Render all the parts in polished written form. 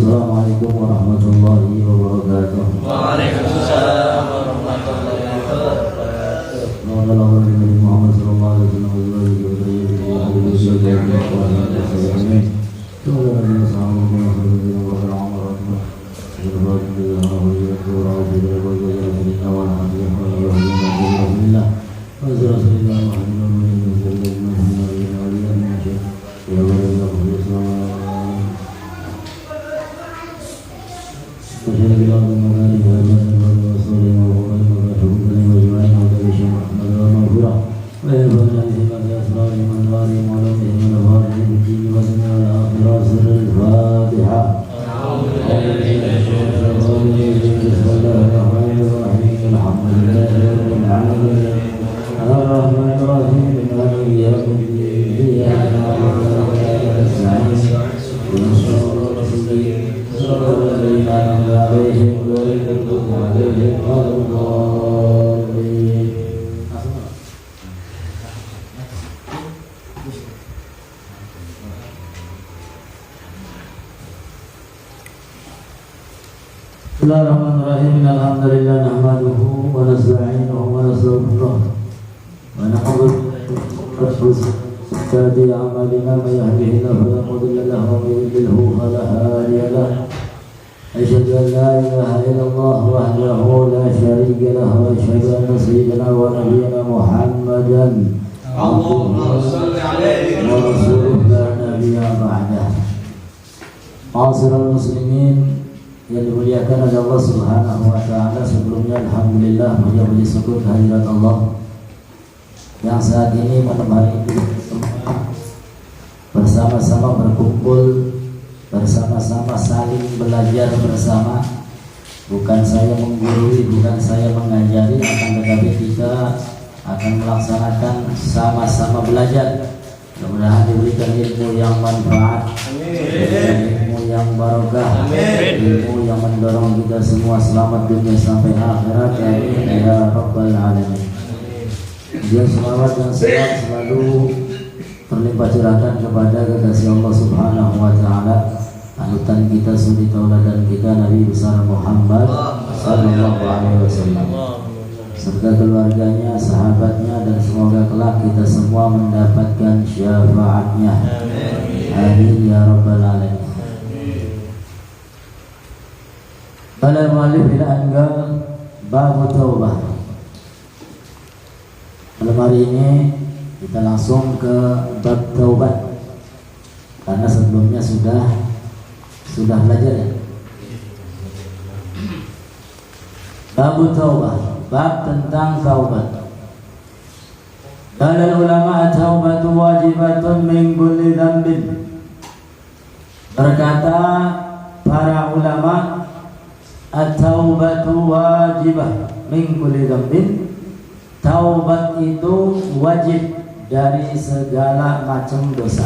Assalamualaikum warahmatullahi wabarakatuh. Waalaikumsalam warahmatullahi wabarakatuh. Muhammad sallallahu alaihi Bismillahirrahmanirrahim. Alhamdulillah nahmaduhu wa nasta'inuhu wa nastaghfiruh wa na'udzu billahi min a'malina may yahdihillahu fala mudilla lahu wa may yudlilhu fala hadiya lahu. Asyhadu an la ilaha illallah wahdahu la syarika lahu wa asyhadu anna sayyidana wa nabiyyana Muhammadan Allahumma shalli alaihi wa rasuluhu la nabiyya ba'dah. Ma'asyiral muslimin yang dimuliakan oleh Allah Subhanahu wa taala, sebelumnya alhamdulillah puji syukur kehadirat Allah yang saat ini menemani kita bersama-sama berkumpul, bersama-sama saling belajar bersama. Bukan saya menggurui, bukan saya mengajari, akan tetapi kita akan melaksanakan sama-sama belajar. Mudah-mudahan diberikan ilmu yang manfaat, ilmu yang barokah, ilmu yang mendorong kita semua selamat dunia sampai akhirat. Amin ya rabbal alamin. Dia selawat dan salam selalu terlimpah curahkan kepada kekasih Allah Subhanahu wa taala, panutan kita, suri tauladan kita, Nabi besar Muhammad sallallahu alaihi wasallam, serta keluarganya, sahabatnya, dan semoga kelak kita semua mendapatkan syafaatnya. Amin ya rabbal alamin. Qala al-mu'allif ila angal bab taubah. Malam hari ini kita langsung ke bab taubat, karena sebelumnya sudah belajar ya. Bab taubah, bab tentang taubat. Dan ulama taubatu wajibatun min kulli dzambin. Berkata para ulama, at-taubatu wajibah min kulli dzambin. Taubat itu wajib dari segala macam dosa.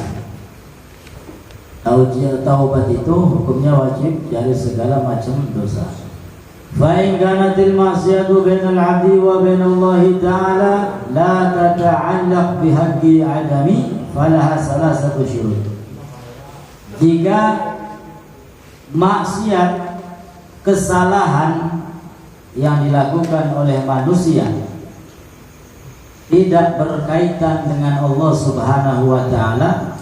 Taubat itu hukumnya wajib dari segala macam dosa. فإن كانت المعصية بين العبد وبين الله تعالى لا تتعلق بحق عدم فلها ثلاثة شروط. Jika maksiat, kesalahan yang dilakukan oleh manusia tidak berkaitan dengan Allah Subhanahu wa taala,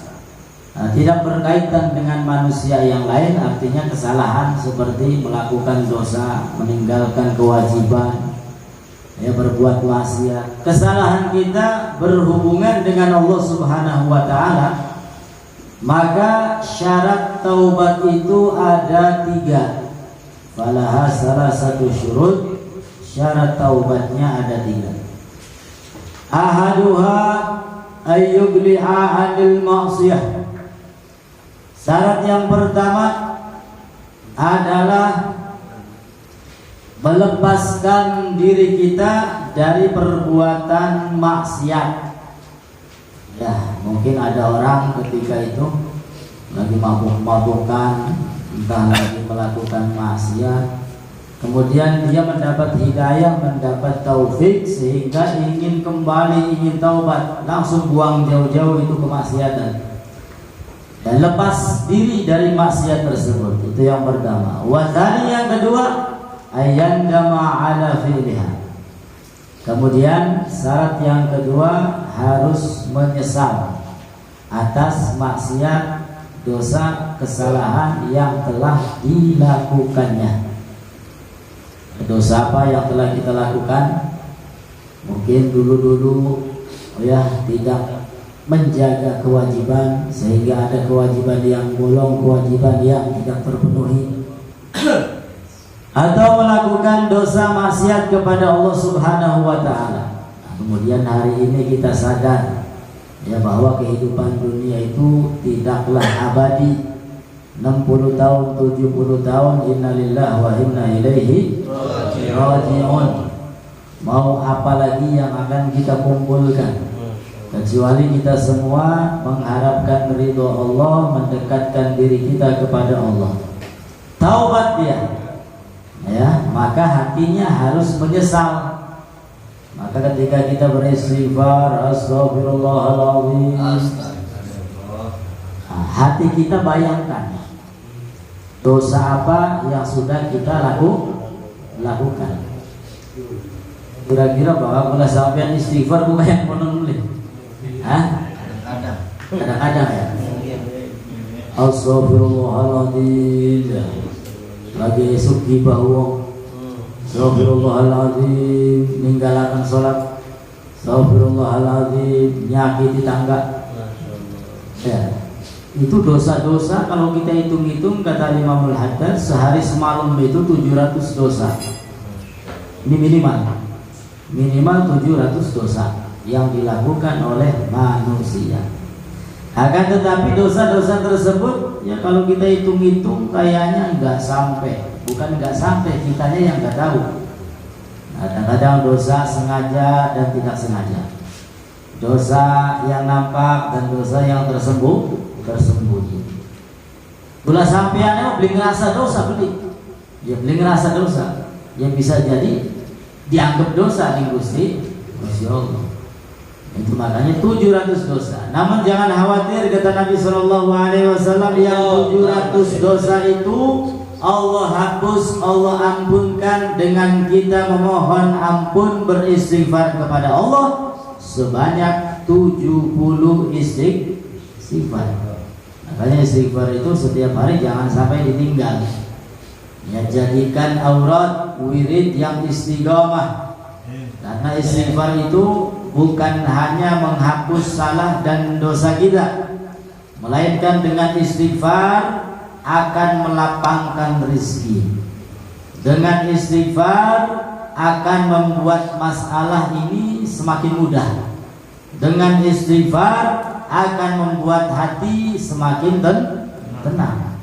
tidak berkaitan dengan manusia yang lain, artinya kesalahan seperti melakukan dosa, meninggalkan kewajiban, berbuat maksiat. Kesalahan kita berhubungan dengan Allah Subhanahu wa taala, maka syarat taubat itu ada 3. Falaha salah satu syurut, syarat taubatnya ada 3. Ahaduha ayyubliha anil ma'siyah. Syarat yang pertama adalah melepaskan diri kita dari perbuatan maksiat. Ya, mungkin ada orang ketika itu lagi mabuk-mabukan, entah lagi melakukan maksiat, kemudian dia mendapat hidayah, mendapat taufik, sehingga ingin kembali, ingin taubat, langsung buang jauh-jauh itu kemaksiatan. dan lepas diri dari maksiat tersebut. Itu yang pertama. Wa tsani, yang kedua, ayandama ala fi'liha. Kemudian syarat yang kedua harus menyesal atas maksiat, dosa, kesalahan yang telah dilakukannya. Dosa apa yang telah kita lakukan? Mungkin dulu-dulu tidak menjaga kewajiban sehingga ada kewajiban yang bolong, kewajiban yang tidak terpenuhi, atau melakukan dosa maksiat kepada Allah Subhanahu wa taala. Kemudian hari ini kita sadar bahwa kehidupan dunia itu tidaklah abadi. 60 tahun, 70 tahun, innalillahi wa inna ilaihi raji'un. Mau apa lagi yang akan kita kumpulkan kecuali kita semua mengharapkan ridho Allah, mendekatkan diri kita kepada Allah. Taubat dia, maka hatinya harus menyesal. Maka ketika kita beristighfar, astagfirullahaladzim, hati kita bayangkan dosa apa yang sudah kita lakukan. Kira-kira bahwa mulai sampean istighfar bukan yang menulis. Kadang-kadang ya. Astagfirullahaladzim. Lagi esok gibah wong. Astagfirullahaladzim. Ninggalkan sholat. Astagfirullahaladzim. Nyakiti tangga. Ya. Itu dosa-dosa kalau kita hitung-hitung, kata Imamul Haddad, sehari semalam itu 700 dosa. Ini minimal 700 dosa yang dilakukan oleh manusia. Akan tetapi dosa-dosa tersebut kalau kita hitung-hitung kayaknya nggak sampai. Bukan nggak sampai, kitanya yang nggak tahu. Kadang-kadang dosa sengaja dan tidak sengaja, dosa yang nampak dan dosa yang tersembunyi. Gula sampean beli ngerasa dosa, beli ngerasa dosa yang bisa jadi dianggap dosa di Gusti Allah. Itu makanya 700 dosa. Namun jangan khawatir, kata Nabi SAW, yang 700 dosa itu Allah hapus, Allah ampunkan dengan kita memohon ampun, beristighfar kepada Allah sebanyak 70 istighfar. Makanya istighfar itu setiap hari jangan sampai ditinggal. Jadikan aurat wirid yang istiqamah. Karena istighfar itu bukan hanya menghapus salah dan dosa kita, melainkan dengan istighfar akan melapangkan rezeki. Dengan istighfar akan membuat masalah ini semakin mudah. Dengan istighfar akan membuat hati semakin tenang.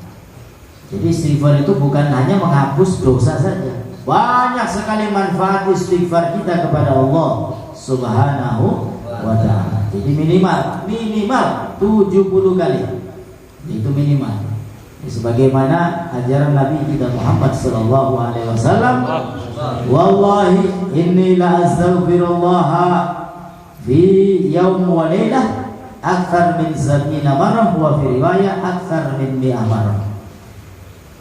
Jadi istighfar itu bukan hanya menghapus dosa saja. Banyak sekali manfaat istighfar kita kepada Allah Subhanahu wa ta'ala. Jadi minimal 70 kali. Itu minimal. Sebagaimana ajaran Nabi kita Muhammad sallallahu alaihi wasallam, wallahi inni la astaghfirullah fi yaum wa lailah akthar min 70 marrah wa fi riwayah akthar min 100 marrah.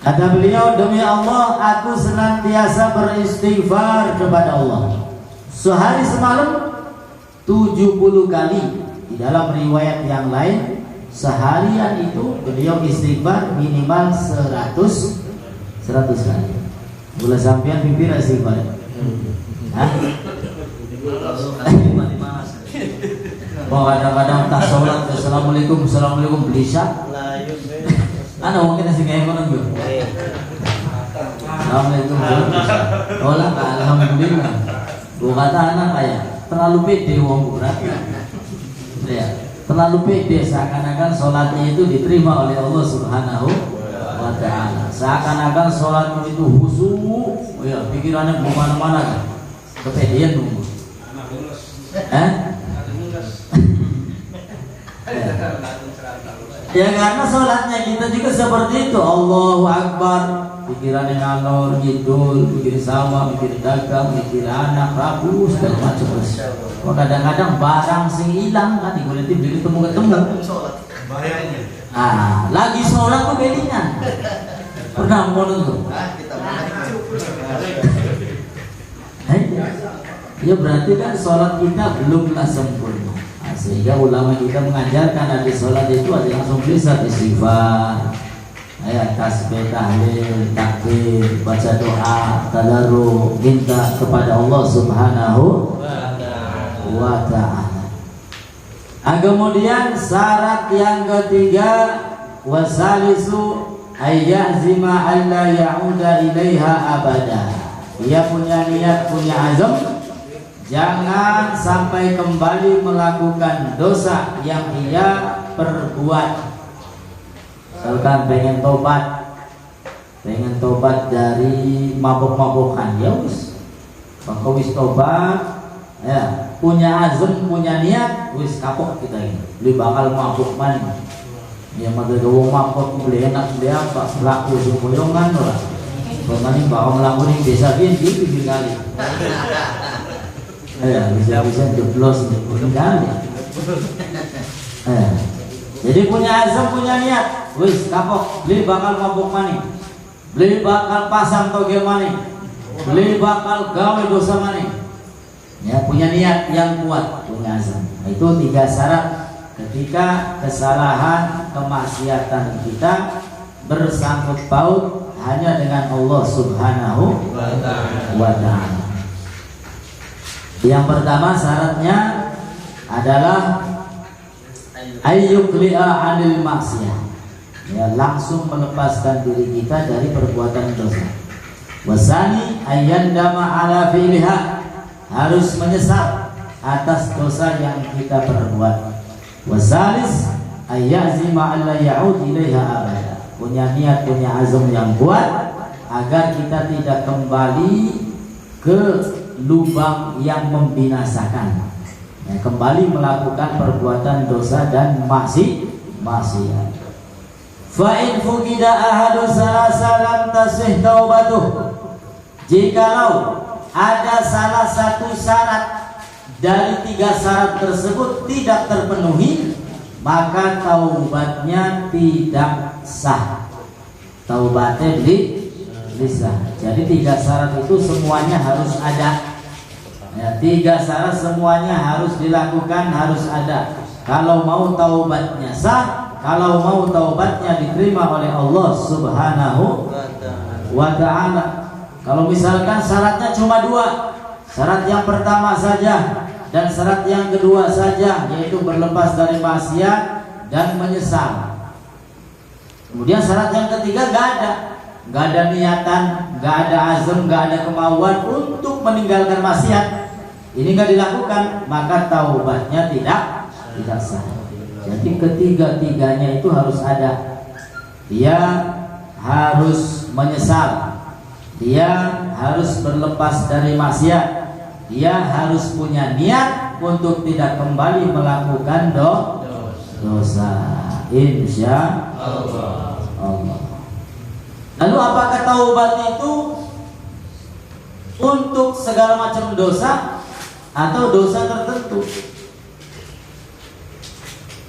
Kata beliau, demi Allah aku senantiasa beristighfar kepada Allah sehari semalam 70 kali. Di dalam riwayat yang lain, seharian itu beliau istighfar minimal 100 kali. Boleh sampean pimpin istighfar? Kadang-kadang tak sholat, assalamualaikum belisah. Mungkin nasi kayak mana juga. Assalamualaikum. Alhamdulillah. Gua kata anak kayak terlalu pede wong berarti. Terlalu pede, seakan-akan sholatnya itu diterima oleh Allah Subhanahu wa ta'ala. Seakan-akan sholatmu itu khusyuk, pikirannya kemana-mana kan. Kepedean nunggu. Ya karena sholatnya kita juga seperti itu. Allahu Akbar, pikirannya ngalor ngidul, mikir sama, mikir dagang, mikir anak, rabu, segala macam. Kadang-kadang barang sing hilang kan, boleh ketemu. Lagi sholat tuh belingan. Pernah mau tuh? Ya berarti kan sholat kita belumlah sempurna. Sehingga ulama kita mengajarkan dari sholat itu ada yang langsung bisa istighfar, tasbih, tahlil, takbir, baca doa, tadarruk, minta kepada Allah Subhanahu wa ta'ala. Kemudian syarat yang ketiga, wasalisu ayyazima alla ya'uda ilaiha abada. Dia punya niat, punya azam, jangan sampai kembali melakukan dosa yang ia perbuat. Misalkan pengen tobat dari mabuk-mabukan, ya wis, maka wis tobat, ya punya azam, punya niat, wis kapok kita ini. Beli bakal mabuk mana? Yang ada gawang mabuk, beli enak, beli apa? Pelaku sumuyongan lah. Pemain bawa melakukan desa ini pinggir kali. Bisa jeblos pinggir kali. Jadi punya azam, punya niat, wis kapok, beli bakal mabuk mana? Beli bakal pasang togel mana? Beli bakal gawe dosa mana? Ya, punya niat yang kuat, punya azam. Itu 3 syarat ketika kesalahan, kemaksiatan kita bersangkut paut hanya dengan Allah Subhanahu wa ta'ala. Yang pertama syaratnya adalah ayyukli'a 'anil maksiyah. Ya, langsung melepaskan diri kita dari perbuatan dosa. Wasani ayyandama 'ala fi'liha, harus menyesal atas dosa yang kita perbuat. Wasalis ayyazima alla ya'ud ilaiha abada, punya niat, punya azam yang kuat agar kita tidak kembali ke lubang yang membinasakan, ya, kembali melakukan perbuatan dosa dan maksiat. Fa in fuqida ahadu salasa lam tasih taubatuh, jikalau ada salah satu syarat dari 3 syarat tersebut tidak terpenuhi, maka taubatnya tidak sah. Taubatnya sah. Jadi 3 syarat itu semuanya harus ada. Ya, 3 syarat semuanya harus dilakukan, harus ada. Kalau mau taubatnya sah, kalau mau taubatnya diterima oleh Allah Subhanahu wa ta'ala. Kalau misalkan syaratnya cuma 2, syarat yang pertama saja dan syarat yang kedua saja, yaitu berlepas dari maksiat dan menyesal. Kemudian syarat yang ketiga nggak ada niatan, nggak ada azam, nggak ada kemauan untuk meninggalkan maksiat. Ini nggak dilakukan, maka taubatnya tidak sah. Jadi ketiga-tiganya itu harus ada. Dia harus menyesal, dia harus berlepas dari maksiat, dia harus punya niat untuk tidak kembali melakukan dosa. Insya Allah. Lalu apakah taubat itu untuk segala macam dosa atau dosa tertentu?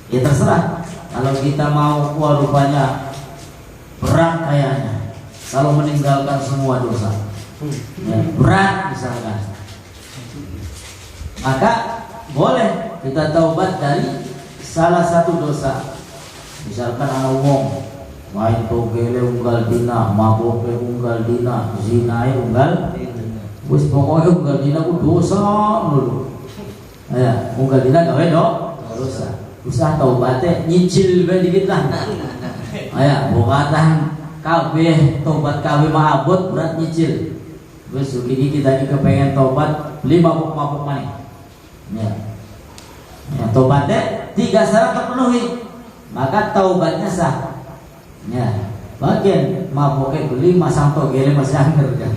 Ya terserah. Kalau kita mau, wah rupanya berat kayaknya kalau meninggalkan semua dosa, ya, berat misalkan, maka boleh kita taubat dari salah satu dosa. Misalkan anak wong main togele unggal dina, maboke unggal dina, zinai unggal, wis pokoknya unggal dina ku dosa dulu. Ya, unggal dina gawe dosa. Usah taubatnya nyicil bae dikit lah. Ya, bokatan kabeh tobat kabeh maabot berat nyicil. Wis iki kita kepengen tobat, beli mabuk-mabuk maneh. Ya. Ya, tobatnya 3 syarat terpenuhi, maka taubatnya sah. Ya, bagian mabuknya beli masang togele masih angker kan.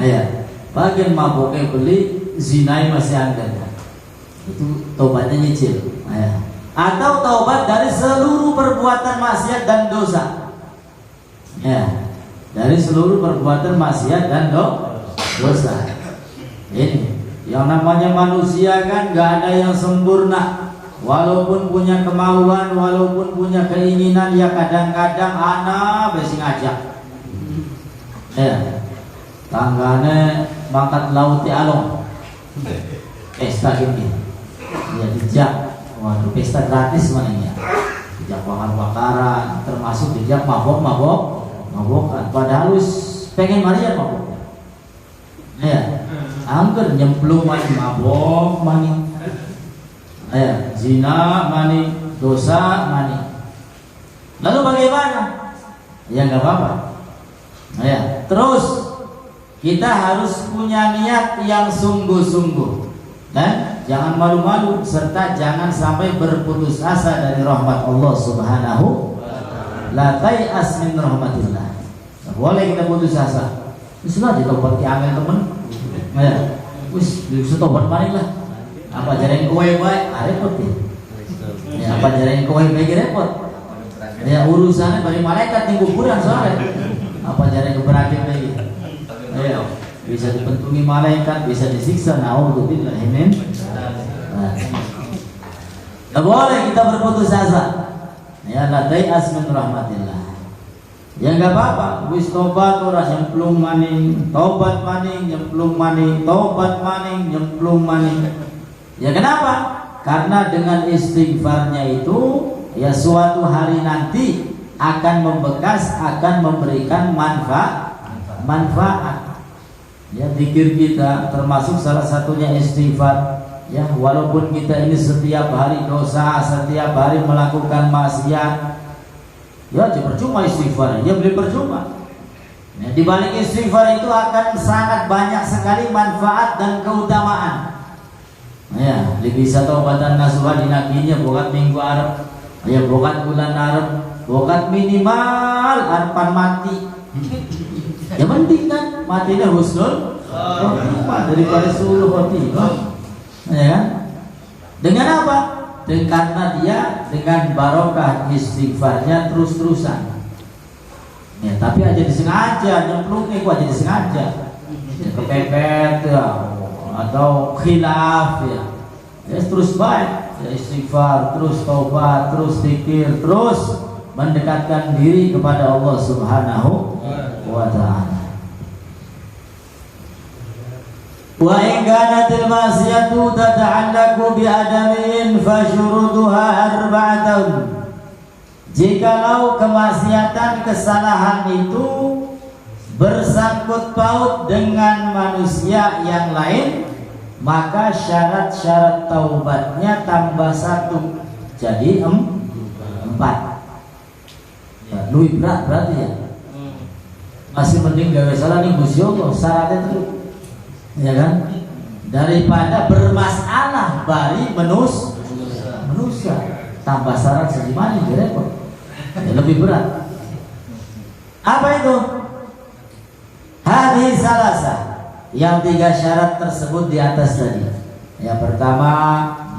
Ya, bagian mabuknya beli zinai masih angker kan. Itu taubatnya nyicil. Ya. Atau taubat dari seluruh perbuatan maksiat dan dosa. Ya, dari seluruh perbuatan maksiat dan dosa. Ini yang namanya manusia kan nggak ada yang sempurna. walaupun punya kemauan, walaupun punya keinginan, ya kadang-kadang anak besi ngajak. Ya, tanggane mangkat laut di along. Pesta gini. Ya dijak. Waduh, pesta gratis mananya. Dijak bakar-bakaran, termasuk dijak mabokan. Padahal wis pengen marian mabok. Ya, angker nyemplung mabok mani. Ya, zina mani, dosa mani. Lalu bagaimana? Ya nggak apa-apa. Ya, terus kita harus punya niat yang sungguh-sungguh dan jangan malu-malu serta jangan sampai berputus asa dari rahmat Allah Subhanahu la tai'as min rahmatillah. Boleh kita putus asa. Wis lah ditobat ki angel temen. Ya, wis ditobat maning lah. Apa jarang kowe bae repot ya. Ya apa jarang kowe bae repot. Ya urusannya bagi malaikat ning kuburan soalnya. Apa jarang keberatan lagi. Ya, bisa dipentungi malaikat, bisa disiksa. Nauzubillah min. Tidak boleh kita berputus asa. Ya la tai'as min rahmatillah. Ya enggak apa-apa, wis tobat ora nyemplung maning, tobat maning, nyemplung maning, tobat maning, nyemplung maning. Ya kenapa? Karena dengan istighfarnya itu ya suatu hari nanti akan membekas, akan memberikan manfaat. Ya zikir kita termasuk salah satunya istighfar. Ya walaupun kita ini setiap hari dosa, setiap hari melakukan maksiat, ya percuma istighfar, ya beli percuma. Ya, di balik istighfar itu akan sangat banyak sekali manfaat dan keutamaan. Ya, bisa taubatan nasuha dinakinya bokat minggu Arab, ya bokat bulan Arab, bokat minimal arpan mati. Ya penting kan matinya husnul khotimah daripada suul khotimah. Ya kan? Dengan apa? Karena dia dengan barokah istighfarnya terus-terusan. Ya, tapi aja disengaja nyemplungnya, aja disengaja. Ya, kepepet ya, atau khilaf ya. Ya terus baik, ya istighfar, terus taubat, terus zikir, terus mendekatkan diri kepada Allah Subhanahu wa ta'ala. Wa in kanatil ma'siyatu tata'allaqu bi adamin fa syurutuha arba'atun. Jikalau kemaksiatan, kesalahan itu bersangkut paut dengan manusia yang lain, maka syarat-syarat taubatnya tambah 1 jadi 4. Ya, lebih berat berarti ya. Masih mending gawe salah nih Gusti Allah syaratnya terus. Ya kan? Daripada bermasalah bari manusia tambah syarat segimana repot. Ya, lebih berat. Apa itu? Hadis salasa, yang 3 syarat tersebut di atas tadi. Yang pertama,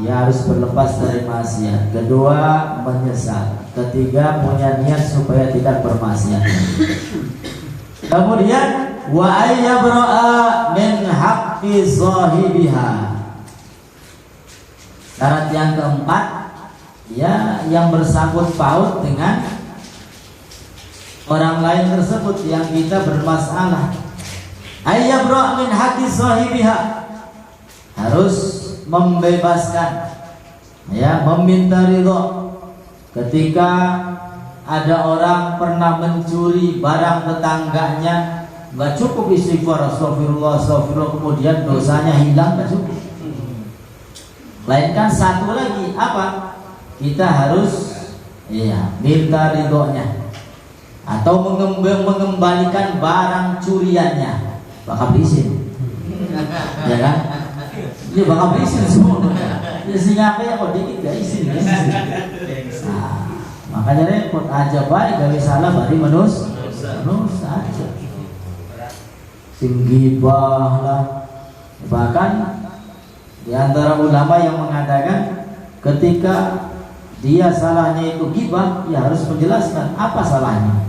dia harus berlepas dari maksiat. Kedua, menyesal. Ketiga, punya niat supaya tidak bermaksiat. Kemudian wa ayyabra'a min haqqi sahibiha. Syarat yang keempat, ya yang bersangkut paut dengan orang lain tersebut yang kita bermasalah. Ayyabra'a min haqqi sahibiha, harus membebaskan, ya meminta ridho ketika ada orang pernah mencuri barang tetangganya. Gak cukup istighfar astagfirullah kemudian dosanya hilang, gak cukup. Lainkan satu lagi, apa? Kita harus minta ridhonya atau mengembalikan barang curiannya. Bakal berisin, ya kan? Ini bakal berisin semua. Ya sehingga ya kok dikit gak isin. Nah, makanya repot aja baik gak salah bari manusia aja. Sing gibah lah. Bahkan di antara ulama yang mengatakan ketika dia salahnya itu gibah, ya harus menjelaskan apa salahnya.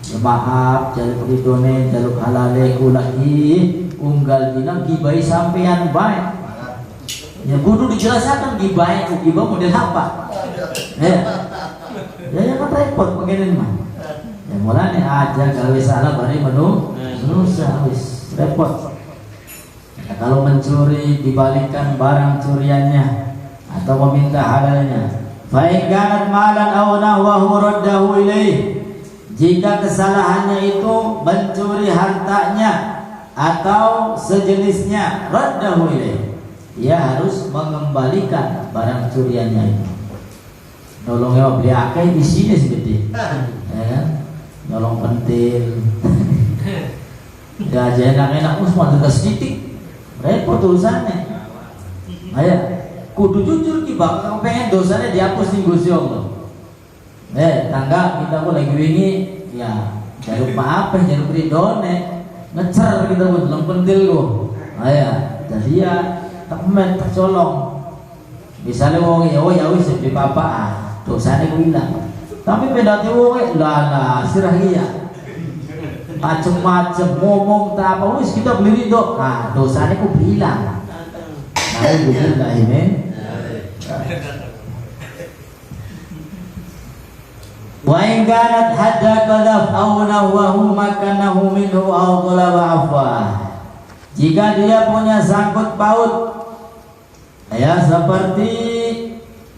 Ya, maaf, jaluk ridone, jaluk halale, ulagi unggal bilang gibai sampean baik. Ya kudu dijelaskan gibah model apa. Ya kan repot begini mah. Ya mulane aja gawe salah bari menusa wis repot. Ya, kalau mencuri dibalikkan barang curiannya atau meminta halalnya. Fa in kanat malan aw nahwahu raddahu ilaih. Jika kesalahannya itu mencuri hartanya atau sejenisnya, raddahu ilaih. Ia harus mengembalikan barang curiannya itu. Nolongnya beli akeh di sini segede, ya, nolong pentil, ya aja enak-enak semua juga sedikit, repot urusannya. Ayo, kudu jujur ki bakal pengen dosanya dihapus nih Gusti Allah. Tangga kita pun lagi wingi, ya jaluk maaf, jaluk ridone, ngecer kita pun dalam pentil kok. Ayo, jadi ya temen tercolong. Misalnya wong ya wis di papa dosane ku ilang. Tapi pedate wong lah sirah iya. Macem-macem ngomong tak apa wis kita beli ridho. Nah, dosane ku ilang. Alhamdulillah ini. Wa in kanat hadda qadaf aw nahwahu makanahu minhu aw talaba afwa. Jika dia punya sangkut paut, ya seperti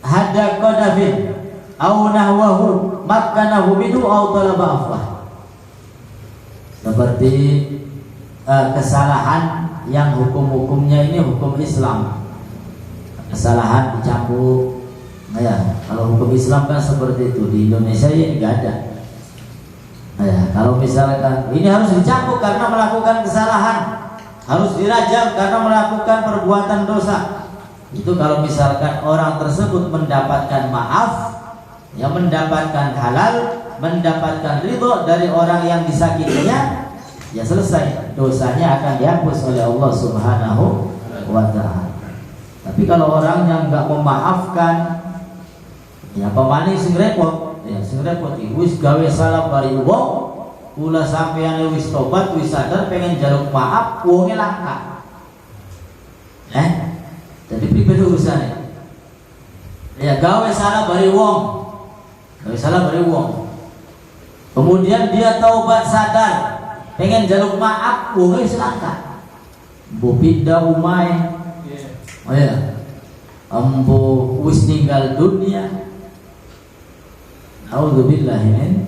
hadda qadafin aw nahwahu makanahu minhu aw talaba afwa. Seperti kesalahan yang hukum-hukumnya ini hukum Islam. Kesalahan dicambuk. Nah, ya, kalau hukum Islam kan seperti itu. Di Indonesia ya enggak ada. Nah, ya, kalau misalkan ini harus dicambuk karena melakukan kesalahan, harus dirajam karena melakukan perbuatan dosa. Itu kalau misalkan orang tersebut mendapatkan maaf, yang mendapatkan halal, mendapatkan ridho dari orang yang disakitinya, ya selesai, dosanya akan dihapus oleh Allah Subhanahu wa ta'ala. Tapi kalau orang yang enggak memaafkan, ya pamane sing repot, ya sing repot wis gawe salah bari wong, ulah sampeyan wis tobat, wis sadar pengen jaluk maaf, wonge langka. Jadi pribadi urusannya. Ya gawe salah bari wong. Gawe salah bari wong. Kemudian dia taubat sadar, pengen jaluk maaf, wonge wis langka. Mbo pindah umai. Oh ya. Ambo wis ninggal dunia. Auzubillah min.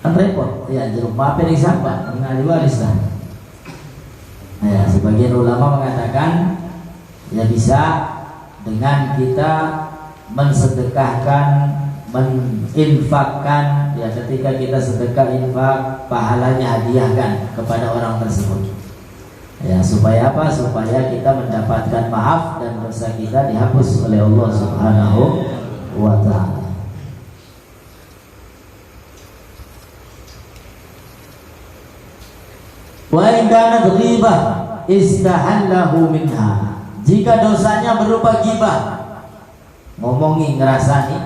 Kan repot. Ya jaluk maaf ini siapa? Ngadi waris lah. Ya, sebagian ulama mengatakan ya bisa dengan kita mensedekahkan, meninfakkan, ya ketika kita sedekah infak pahalanya hadiahkan kepada orang tersebut. Ya supaya apa? Supaya kita mendapatkan maaf dan dosa kita dihapus oleh Allah Subhanahu wa ta'ala. Wa in kanat ghibah istahallahu minha. Jika dosanya berupa ghibah, ngomongi, ngerasani,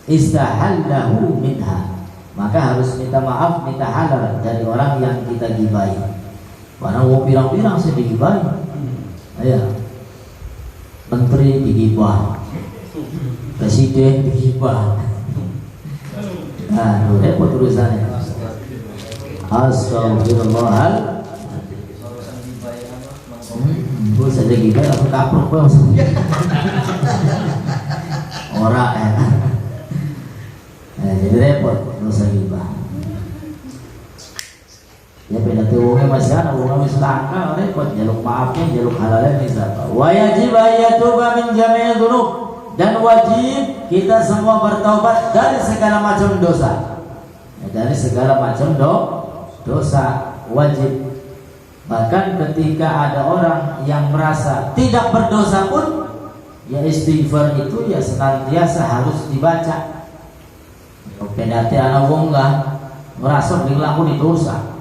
istahallahu minha, maka harus minta maaf, minta halal dari orang yang kita ghibahi. Karena mau pirang-pirang sih dighibahi. Ayo. Menteri digibah, presiden digibah. Nah, repot urusannya. Astagfirullahal. Gue saja gibah langsung kaprok bos. Orang jadi repot dosa gibah. Ya beda tuwungnya masih ada, wongnya masih langka, repot. Jaluk maafnya, jaluk halalnya bisa. Wa yajib ayyatuba min jami'i dzunub, dan wajib kita semua bertaubat dari segala macam dosa. Dari segala macam dosa wajib. Bahkan ketika ada orang yang merasa tidak berdosa pun, ya istighfar itu ya senantiasa harus dibaca. Pedati anak wong lah merasa berlaku di dosa.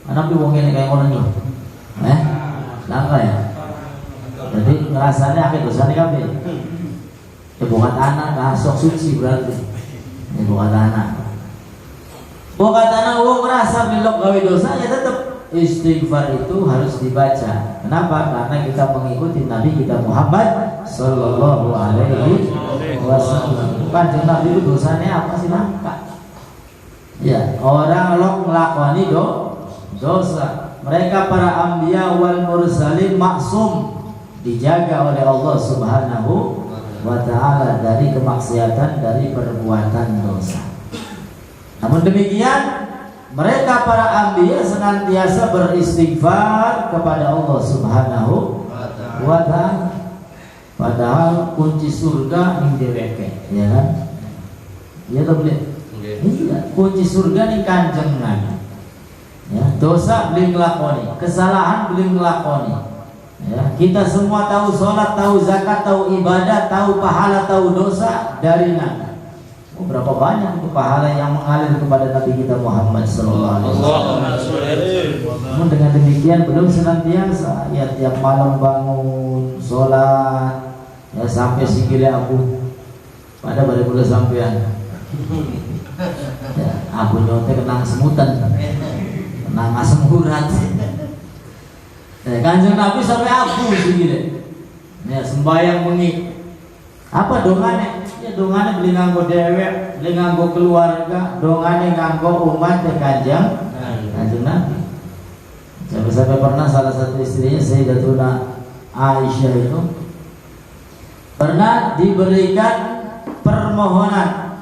Anak wong ini kayak ngono nih. Langka ya. Jadi ngerasanya akhir dosa nih kabeh. Bukan anak kasok suci berarti. Bukan anak. Bukan anak wong merasa belok gawe dosa ya tetap istighfar itu harus dibaca. Kenapa? Karena kita mengikuti Nabi kita Muhammad Sallallahu Alaihi Wasallam. Kanjeng Nabi itu dosanya apa sih Pak? Ya, orang ngelakoni dosa. Mereka para anbiya wal mursalin maksum, dijaga oleh Allah Subhanahu wa ta'ala dari kemaksiatan, dari perbuatan dosa. Namun demikian, mereka para anbiya senantiasa beristighfar kepada Allah Subhanahu wa ta'ala. Padahal kunci surga ning dheweke, ya kan? Ya toh, iya, kunci surga ning Kanjeng Nabi. Ya, dosa beli ngelakoni, kesalahan beli ngelakoni. Ya, kita semua tahu sholat, tahu zakat, tahu ibadah, tahu pahala, tahu dosa dari Nabi. Berapa banyak itu pahala yang mengalir kepada Nabi kita Muhammad Sallallahu Alaihi Wasallam. Namun dengan demikian belum senantiasa ya tiap malam bangun sholat ya sampai sikile aku pada balik mulai sampean ya aku nyote kenang semutan kenang asam urat Kanjeng Nabi sampai aku sikile ya sembahyang bengi apa dongane ya dongane beli nganggo dewek, beli nganggo keluarga, dongane nganggo umat Kanjeng Nabi. Sampai pernah salah satu istrinya Sayyidatuna Aisyah itu pernah diberikan permohonan,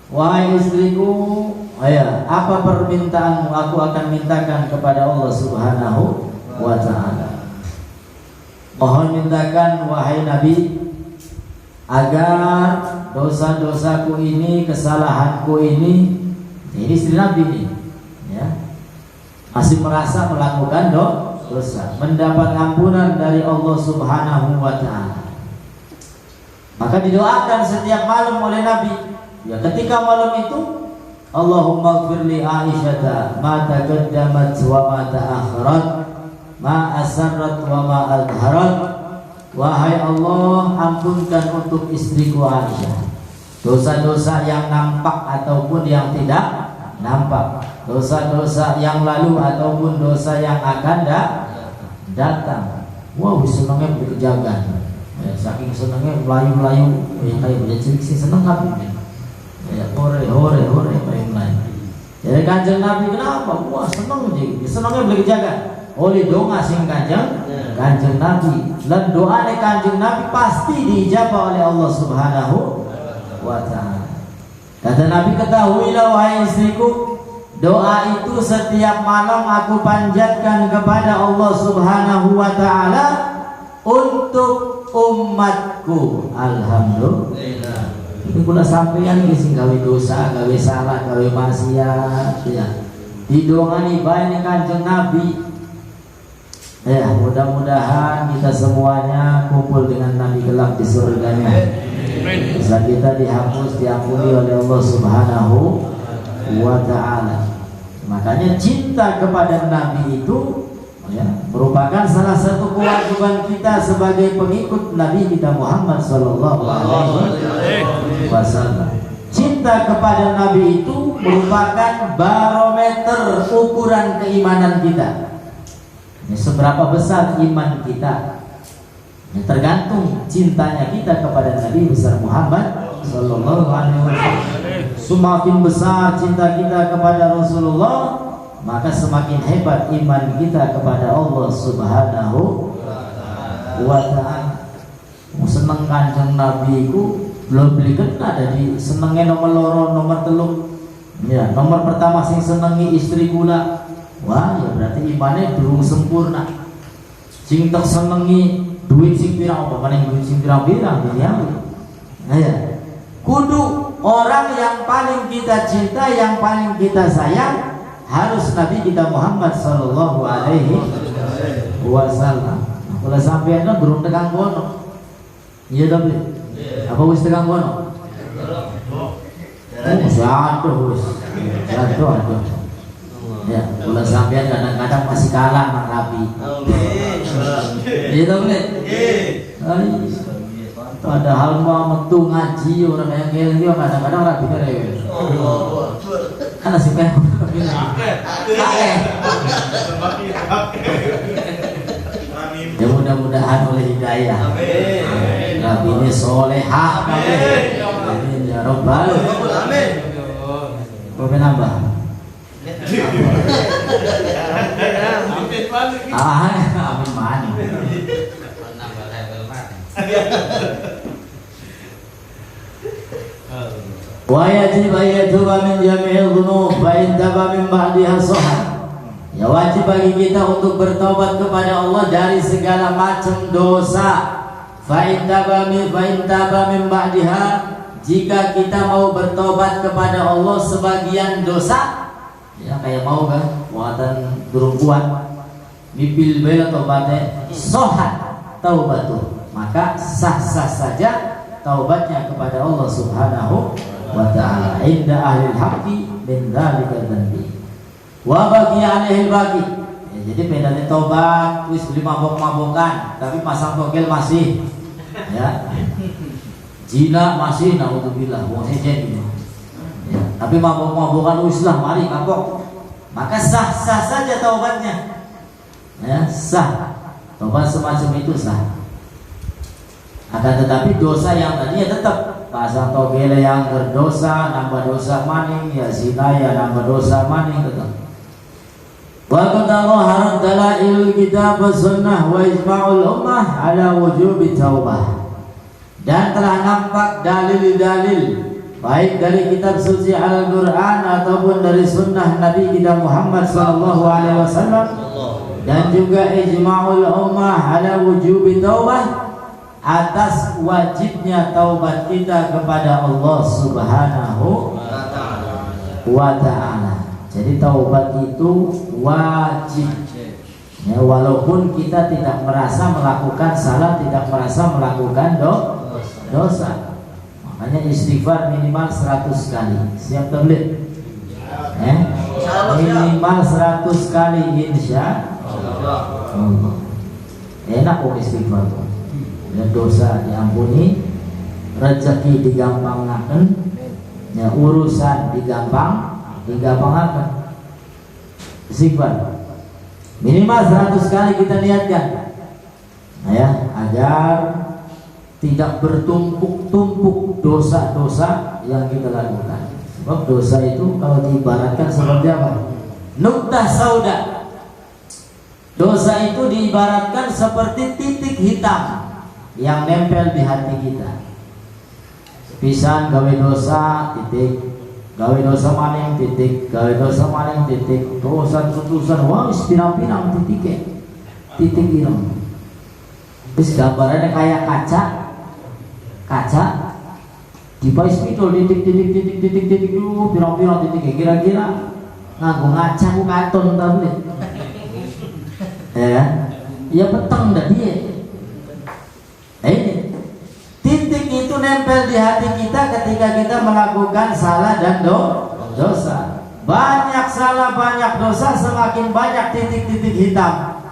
wahai istriku, apa permintaanmu? Aku akan mintakan kepada Allah Subhanahu wa ta'ala. Mohon mintakan wahai Nabi agar dosa-dosaku ini, kesalahanku ini istri Nabi ini ya, masih merasa melakukan dosa, mendapat ampunan dari Allah Subhanahu wa ta'ala. Maka didoakan setiap malam oleh Nabi ya, ketika malam itu Allahumma gfirli Aisyata ma taqaddamat wa ma ta'akharat, ma asarrat wa ma adharat. Wahai Allah, ampunkan untuk istriku Aisyah dosa-dosa yang nampak ataupun yang tidak nampak, dosa-dosa yang lalu ataupun dosa yang akan datang. Wow, senangnya berkejagaan ya, saking senangnya melayu-melayu ya, kayak berjadi seneng Nabi ya, hore melayu. Jadi Kanjeng Nabi kenapa? Wah seneng jadi senangnya berkejagaan oleh doa sing Kanjeng Nabi. Dan doa Kanjeng Nabi pasti diijabah oleh Allah Subhanahu wa ta'ala. Kata Nabi, ketahuilah wahai istriku, doa itu setiap malam aku panjatkan kepada Allah Subhanahu wa ta'ala untuk umatku. Alhamdulillah. Ini kula sampeyan iki sing gawe dosa, gawe salah, gawe maksiat ya. Didongani bae Kanjeng Nabi. Ya, mudah-mudahan kita semuanya kumpul dengan Nabi kelak di surganya. Bisa kita dihapus, diampuni oleh Allah Subhanahu wa ta'ala. Makanya cinta kepada Nabi itu ya, merupakan salah satu kewajiban kita sebagai pengikut Nabi kita Muhammad Sallallahu Alaihi Wasallam. Cinta kepada Nabi itu merupakan barometer ukuran keimanan kita. Ini seberapa besar iman kita ya, tergantung cintanya kita kepada Nabi besar Muhammad Sallallahu Alaihi Wasallam. Semakin besar cinta kita kepada Rasulullah, maka semakin hebat iman kita kepada Allah Subhanahu wa ta'ala. Seneng Kanjeng Nabi ku belum beli kena dari senengnya nomor loro nomor telu ya, nomor pertama sing senengi istri kula. Wah, ya berarti imannya belum sempurna. Sing tak senengi duit sing pirang apa maning duit sing pirang-pirang ya. Nah ya. Kudu orang yang paling kita cinta, yang paling kita sayang harus Nabi kita Muhammad Sallallahu Alaihi Wasallam. Kalau sampai ada belum tegang kono. Iya tapi apa wis tegang kono? Jatuh wis. Jatuh. Ya, kalau sampean kadang-kadang masih kalah sama Nabi. Iya toh, Nek? Padahal mau metu ngaji orang yang ngelih kadang-kadang rabi rewel. Kan asik kan? Ya mudah-mudahan oleh hidayah. Nabi ini solehah. Amin ya Rabbal alamin. Apa nambah? Amin mana? Wa yajib ayatuba min jami'il dhunub fa in taba min ba'diha sahah. Ya wajib bagi kita untuk bertobat kepada Allah dari segala macam dosa. Fa in taba min ba'diha, jika kita mau bertobat kepada Allah sebagian dosa, ya kayak mau kan muatan durung kuat mipil bela tobatnya sahah taubatu, maka sah-sah saja taubatnya kepada Allah Subhanahu wa ta'ala. Inda ahlil haqqi min dzalika dzanbi wa baqi alaihi baqi. Ya, jadi bedanya tobat wis beli mabok-mabokan tapi pasang togel masih, ya zina masih, naudzubillah wong sejen gitu, ya, tapi mabok-mabokan wis lah mari kapok, maka sah-sah saja taubatnya, ya sah, tobat semacam itu sah. Akan tetapi dosa yang tadinya tetap pasang togel yang berdosa, nambah dosa maning, ya zina ya nambah dosa maning tetap. Wa qad dhaharat dalailul kitab was sunnah wa ijma'ul ummah ala wujubi taubah. Dan telah nampak dalil-dalil baik dari kitab suci Al-Qur'an ataupun dari sunnah Nabi kita Muhammad sallallahu alaihi wasallam, dan juga ijma'ul ummah ala wujubi taubah, atas wajibnya taubat kita kepada Allah Subhanahu wa ta'ala. Jadi taubat itu wajib, ya, walaupun kita tidak merasa melakukan salah, tidak merasa melakukan dosa. Makanya istighfar minimal 100 kali. Siap tabligh? Minimal 100 kali insya Allah. Enak kok istighfar tuh. Ya, dosa diampuni, rezeki digampangkan, ya, urusan digampangkan. Istighfar minimal 100 kali kita niatkan, ya, agar tidak bertumpuk-tumpuk dosa-dosa yang kita lakukan. Sebab dosa itu kalau diibaratkan seperti apa? Nuktah sauda. Dosa itu diibaratkan seperti titik hitam yang nempel di hati kita. Pisan gawe dosa titik, gawe dosa maning titik, gawe dosa maning titik, dosa tutusan wah pirang-pirang titik ireng. Terus gambarannya kayak kaca dipais spidol titik dulu pirang-pirang titik, kira-kira nganggo ngaca ku katon ta boleh. Ya peteng dah dia. Titik itu nempel di hati kita ketika kita melakukan salah dan dosa. Banyak salah, banyak dosa, semakin banyak titik-titik hitam,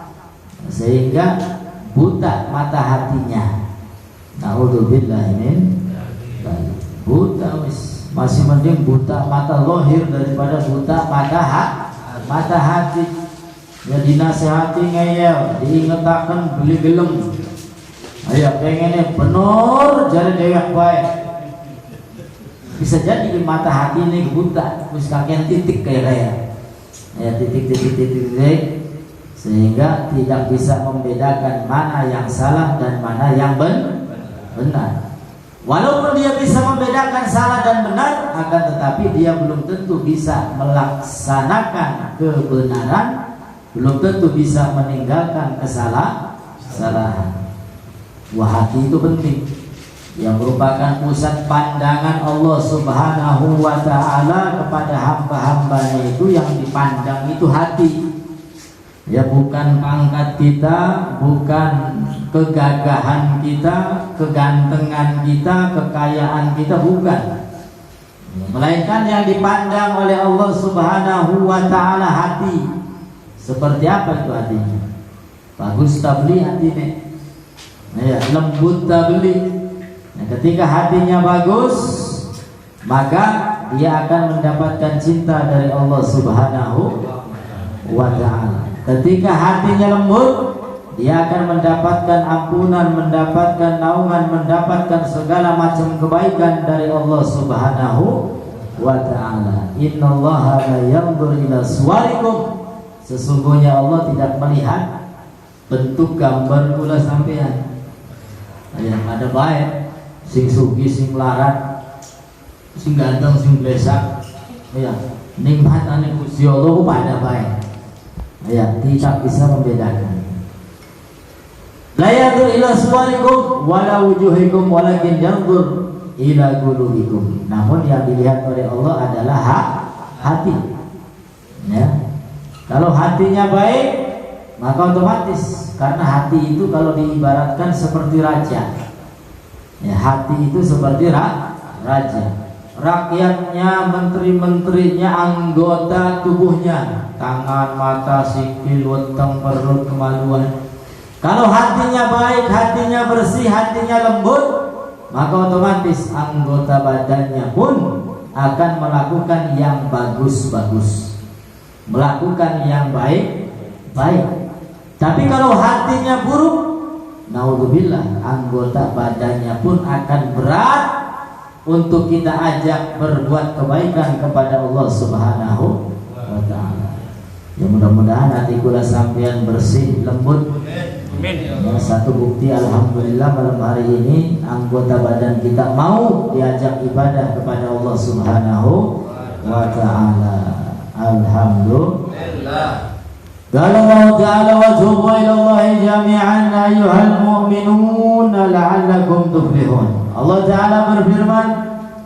sehingga buta mata hatinya. Naudzubillah min buta wis. Masih mending buta mata lohir daripada buta mata hati. Ya dinasehati ngeyel, diingetaken beli gelem. Ayo pengennya bener jadi dewek baik. Bisa jadi di mata hati ini buta, terus kakian titik kayak ya titik, sehingga tidak bisa membedakan mana yang salah dan mana yang benar. Walaupun dia bisa membedakan salah dan benar, akan tetapi dia belum tentu bisa melaksanakan kebenaran, belum tentu bisa meninggalkan kesalahan. Wah, hati itu penting, yang merupakan pusat pandangan Allah Subhanahu wa ta'ala kepada hamba-hambanya. Itu yang dipandang itu hati, ya, bukan pangkat kita, bukan kegagahan kita, kegantengan kita, kekayaan kita, bukan, melainkan yang dipandang oleh Allah Subhanahu wa ta'ala hati. Seperti apa itu hatinya? Bagus tabli hatinya, ya, lembut tabli. Nah, ketika hatinya bagus, maka dia akan mendapatkan cinta dari Allah Subhanahu wa ta'ala. Ketika hatinya lembut, dia akan mendapatkan ampunan, mendapatkan naungan, mendapatkan segala macam kebaikan dari Allah Subhanahu wa ta'ala. Innallaha la yanzur ila suwarikum. Sesungguhnya Allah tidak melihat bentuk gambar kula sampean. Ya, ada baik, sing sugih, sing larat, sing ganteng, sing blesak. Ya, nikmatane Gusti Allah ku pada baik. Ya, tidak bisa membedakan. La yanzur ila suwarikum wala wujuhikum walakin yanzur ila qulubikum. Namun yang dilihat oleh Allah adalah hati. Ya. Kalau hatinya baik, maka otomatis, karena hati itu kalau diibaratkan seperti raja. Ya, hati itu seperti raja. Rakyatnya, menteri-menterinya, anggota tubuhnya, tangan, mata, sikil, weteng, perut, kemaluan. Kalau hatinya baik, hatinya bersih, hatinya lembut, maka otomatis anggota badannya pun akan melakukan yang bagus-bagus, melakukan yang baik-baik. Tapi kalau hatinya buruk, naudzubillah, anggota badannya pun akan berat untuk kita ajak berbuat kebaikan kepada Allah Subhanahu wa ta'ala. Ya, mudah-mudahan hati kula sampean bersih, lembut. Ya, satu bukti alhamdulillah malam hari ini anggota badan kita mau diajak ibadah kepada Allah Subhanahu wa ta'ala. Alhamdulillah. Qala Allah ta'ala wa tubu ila Allah jami'an ayyuhal mu'minun la'allakum tuflihun. Allah ta'ala berfirman,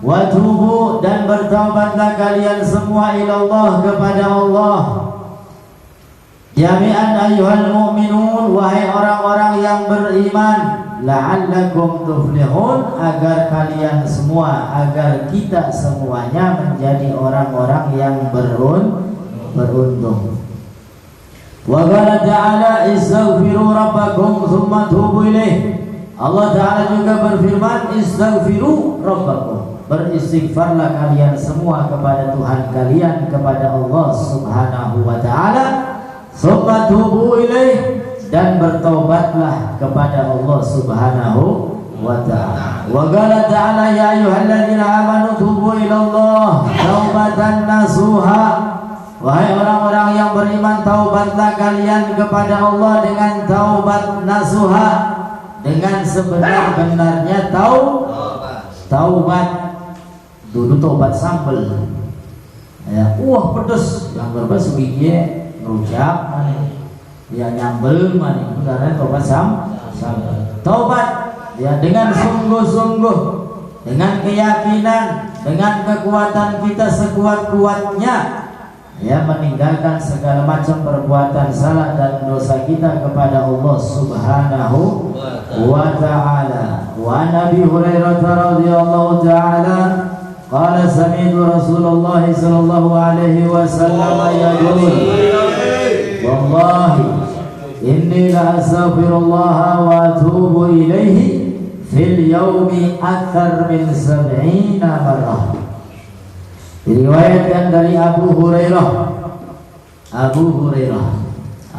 wa tubu, dan bertaubatlah kalian semua ila Allah, kepada Allah. Jami'an ayyuhal mu'minun, wahai orang-orang yang beriman, la'allakum tuflihun, agar kalian semua, agar kita semuanya menjadi orang-orang yang beruntung. Wa qala ta'ala istaghfiru rabbakum tsumma tubu ilaih. Allah Ta'ala juga berfirman, istaghfiru rabbakum, beristighfarlah kalian semua kepada Tuhan kalian, kepada Allah Subhanahu wa ta'ala. Tsumma tubu ilaih, dan bertaubatlah kepada Allah Subhanahu wa ta'ala. Wa qala ta'ala ya ayyuhalladzina amanu tubu ilallah taubatan nasuha. Wahai orang-orang yang beriman, taubatlah kalian kepada Allah dengan taubat nasuha, dengan sebenar-benarnya taubat. Dulu taubat sambel. Ya, pedes, yang berbes biye ngerujak, ya nyambel mani, karena taubat sambel. Taubat ya dengan sungguh-sungguh, dengan keyakinan, dengan kekuatan kita sekuat-kuatnya, ya, meninggalkan segala macam perbuatan salah dan dosa kita kepada Allah Subhanahu wa ta'ala. Wa Nabi Hurairah radhiyallahu ta'ala qala sami'tu Rasulullah sallallahu alaihi wasallam yaqul, wallahi inni la astaghfirullah wa atubu ilaihi fil yawmi akthar min 70 marrah. Diriwayatkan dari Abu Hurairah. Abu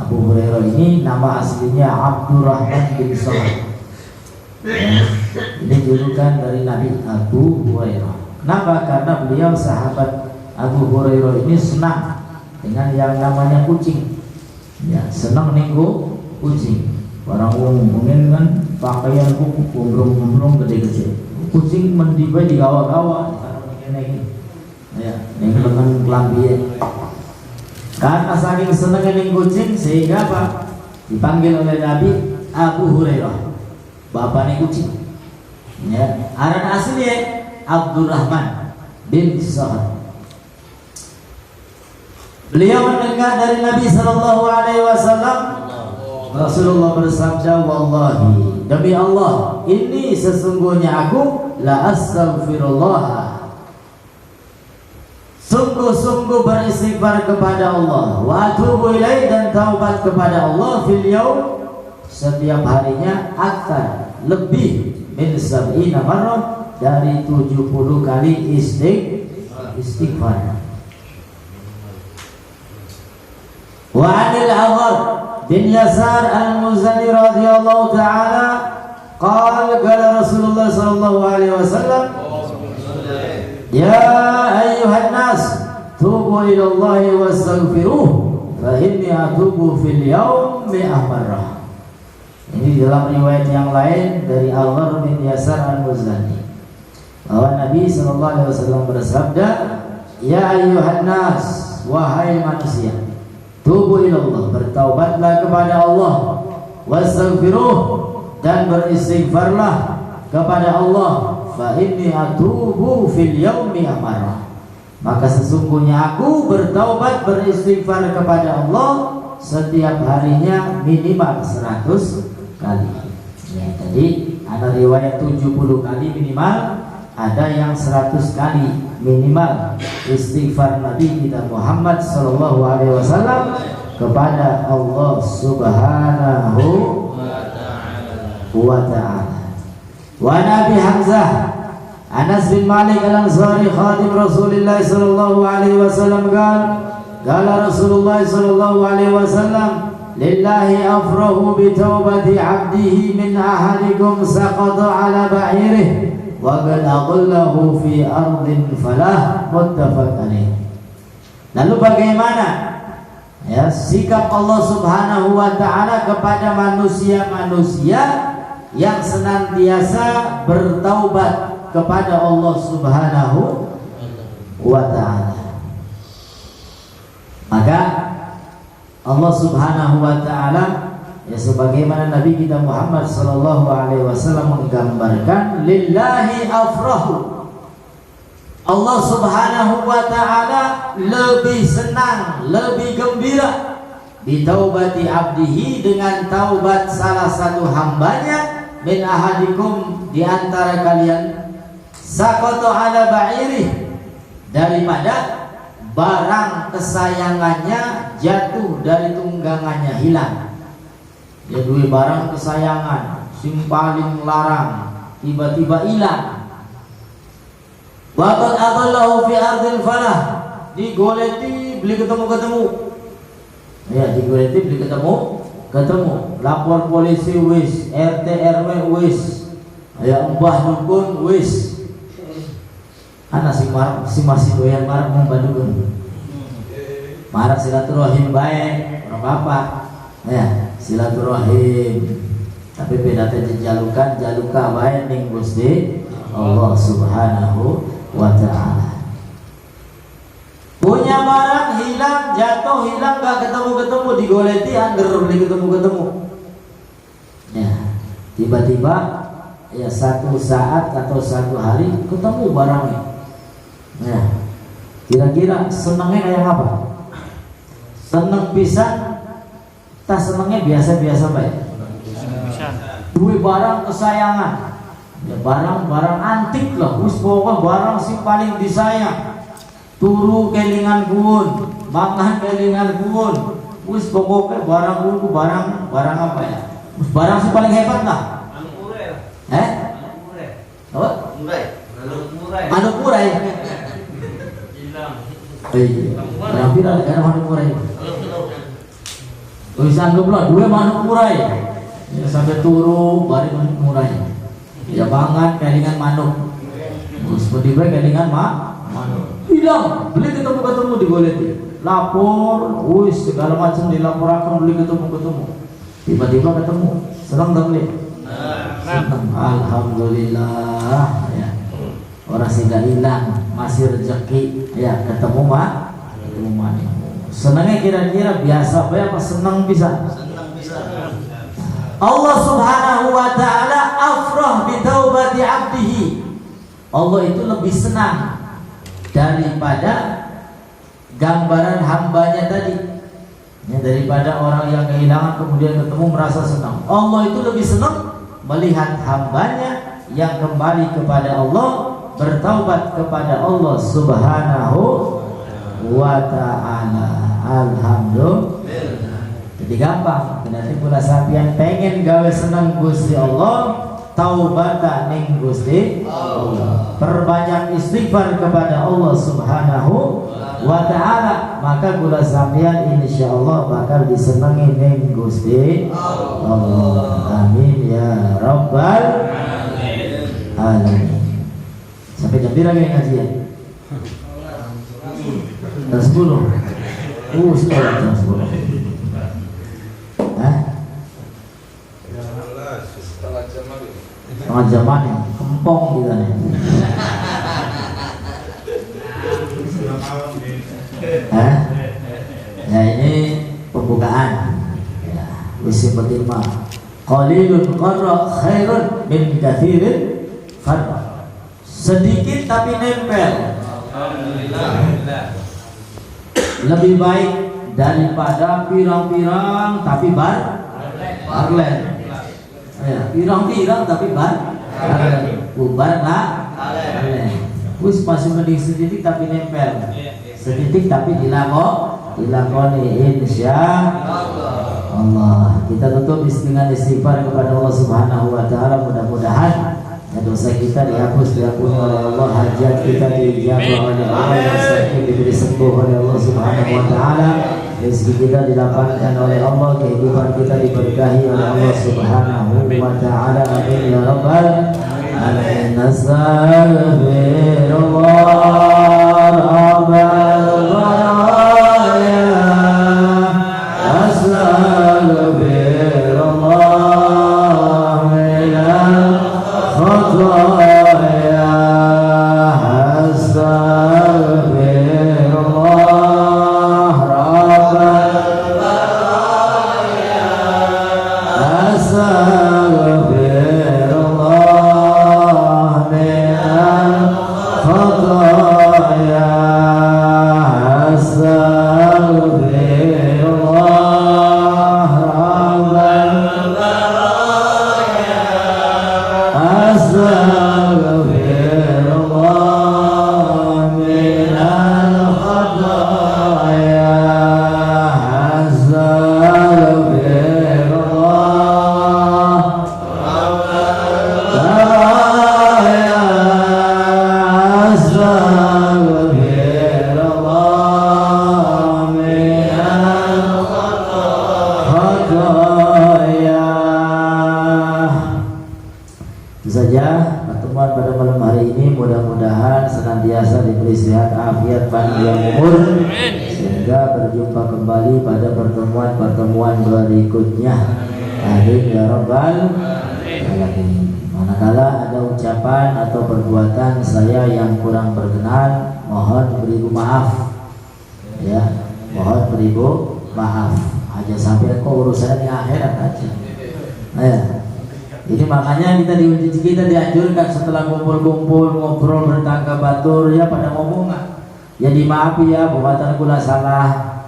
Hurairah ini nama aslinya Abdurrahman bin Sahl. Ya, ini julukan dari Nabi Abu Hurairah. Kenapa? Karena beliau sahabat Abu Hurairah ini senang dengan yang namanya kucing. Ya, senang niku kucing. Orang mungkin kan pakaian kuku gombrong-gombrong gede-gede. Kucing mendibai di gawa-gawa. Ya, yang lengan kelambi. Karena saking senangnya ning kucing, sehingga apa? Dipanggil oleh Nabi Abu Hurairah, bapaknya kucing. Ya, aran aslinya Abdurrahman bin Sahl. Beliau mendengar dari Nabi sallallahu alaihi wasallam, Rasulullah bersabda, wallahi, demi Allah, ini sesungguhnya aku la astaghfirullah, sungguh-sungguh beristighfar kepada Allah, wa atubu ilaih, dan taubat kepada Allah, fil yaum, setiap harinya, akthar, lebih, min 70 marrah, dari 70 kali istighfar. Wa anil Aghar, bin Yasar al-Muzani radhiyallahu ta'ala qala Rasulullah sallallahu alaihi wasallam ya ayyuhan nas tubu ila Allahi wastaghfiruh fa inni atubu fil yaumi marrah. Ini dalam riwayat yang lain dari Al-Gharr bin Yasar al-Muzani bahwa Nabi sallallahu alaihi wasallam bersabda, ya ayyuhan nas, wahai manusia, tubu ilallah, bertaubatlah kepada Allah, wastaghfiruh, dan beristighfarlah kepada Allah, fa inni atubu fil yaumi amarah, maka sesungguhnya aku bertaubat beristighfar kepada Allah setiap harinya minimal 100 kali. Ya, jadi ada riwayat 70 kali minimal, ada yang 100 kali minimal istighfar Nabi kita Muhammad sallallahu alaihi wasallam kepada Allah Subhanahu wa ta'ala. Wa Nabi Hamzah Anas bin Malik al-Ansari khadim Rasulullah sallallahu alaihi wasallam qala Rasulullah sallallahu alaihi wasallam lillahi afrahu bi taubati 'abdihi min ahadikum saqata 'ala ba'irihi wa qad aqallahu fi ardin falah, muttafaq alaih. Lalu bagaimana ya sikap Allah Subhanahu wa ta'ala kepada manusia-manusia yang senantiasa bertaubat kepada Allah Subhanahu wa ta'ala? Maka Allah Subhanahu wa ta'ala ya sebagaimana Nabi kita Muhammad sallallahu alaihi wasallam menggambarkan, lillahi afrahu, Allah Subhanahu wa ta'ala lebih senang, lebih gembira bitaubati abdihi, dengan taubat salah satu hambanya, min ahadikum, di antara kalian, saqata ala ba'irih, daripada barang kesayangannya jatuh dari tunggangannya, hilang. Ya duwe barang kesayangan sing paling larang tiba-tiba hilang. Waqad adallahu fi ardil falah, digoleti beli ketemu. Ya digoleti beli ketemu. Lapor polisi wis, RT RW wis, ya mbah dukun wis. Ana si masih doyan marah membandukeun. Marah silaturahim baik, ora apa-apa. Ya, silaturahim. Tapi beda teh jaluka bae ning Gusti Allah Subhanahu wa ta'ala. Punya barang hilang, jatuh hilang, gak ketemu digoleti, angger beli ketemu. Ya, tiba-tiba ya satu saat atau satu hari ketemu barangnya. Ya, kira-kira senangnya kayak apa? Seneng pisan, tak senangnya biasa-biasa baik. Duit barang kesayangan, ya barang antik lah, wis pokoknya barang sing paling disayang. Turu kelingan kuun, makan kelingan kuun, wis pokoknya barang kuun, barang apa ya? Wis barang sing paling hebat lah. Apa? Manuk murai. Hilang. Barang viral kan manuk murai. Wis anggaplah dua manuk murai. Ya, sampai turu bari manuk murai. Ya banget kelingan manuk. Terus berdibek kelingan manuk. Hilang, beli ketemu digoleti. Lapor, wis segala macam dilaporkan, beli ketemu. Tiba-tiba ketemu. Senang tak beli? Senang. Alhamdulillah ya. Orang sudah hilang, masih rezeki ya, ketemu manuk. Senangnya kira-kira biasa apa senang bisa? Allah Subhanahu wa ta'ala afrah bi taubati abdihi. Allah itu lebih senang daripada gambaran hambanya tadi. Ya, daripada orang yang kehilangan kemudian ketemu merasa senang. Allah itu lebih senang melihat hambanya yang kembali kepada Allah, bertaubat kepada Allah Subhanahu wa ta'ala. Alhamdulillah. Jadi gampang, berarti pula sapian pengen gawe senang Gusti Allah, taubatan ning Gusti Allah. Perbanyak istighfar kepada Allah Subhanahu wa ta'ala, maka kula sampeyan insyaallah bakal disenengi ning Gusti Allah. Amin ya rabbal alamin. Sampai jam berapa ngajian? Jam 10. Sudah jam 10. Setengah jaman ya, kempong kita nih. Ya ini pembukaan. Ya, wis penting mah. Qalilun qarra khairun min katsirin farra. Sedikit tapi nempel. Lebih baik daripada pirang-pirang tapi barlen. Ya, pirang-pirang tapi bubar lah. Wis masih mending sedikit tapi nempel. Sedikit tapi dilakoni insya Allah. Kita tutup dengan istighfar kepada Allah Subhanahu wa taala. Mudah-mudahan dosa kita dihapus, diampuni oleh Allah, hajat kita dijabah oleh Allah, sakit diberi sembuh oleh Allah Subhanahu wa taala, rezeki kita dilapangkan oleh Allah, kehidupan kita diberkahi oleh Allah Subhanahu wa taala. Amin ya rabbal alamin. Nastaghfirullah rabbal baraya, astaghfirullah minal khataya, astaghfirullah rabbal baraya, astaghfirullah minal khataya, astaghfirullah rabbal baraya, astaghfirullah minal khataya, astaghfirullah minal khataya. Itu saja pertemuan pada malam hari ini. Mudah-mudahan senantiasa diberi sehat, afiat, panjang umur, sehingga berjumpa kembali pada pertemuan-pertemuan berikutnya. Amin ya rabbal alamin. Manakala ada ucapan atau perbuatan saya yang kurang berkenan, mohon beribu maaf. Ya, mohon beribu maaf. Aja sampai kok urusannya di akhirat aja. Ya. Jadi makanya kita dianjurkan setelah kumpul-kumpul, ngobrol, bertangga batur, ya pada ngomong ya dimaafi ya, buatan kula salah.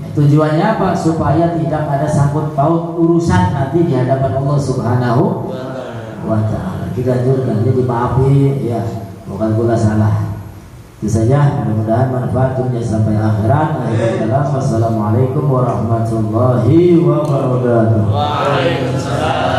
Ya, tujuannya apa? Supaya tidak ada sangkut paut urusan nanti di hadapan Allah Subhanahu wa ta'ala. Kita anjurkan, jadi dimaafi ya, bukan kula salah. Itu saja, mudah-mudahan manfaat dunia sampai akhirat. Wassalamualaikum warahmatullahi wabarakatuh. Waalaikumsalam.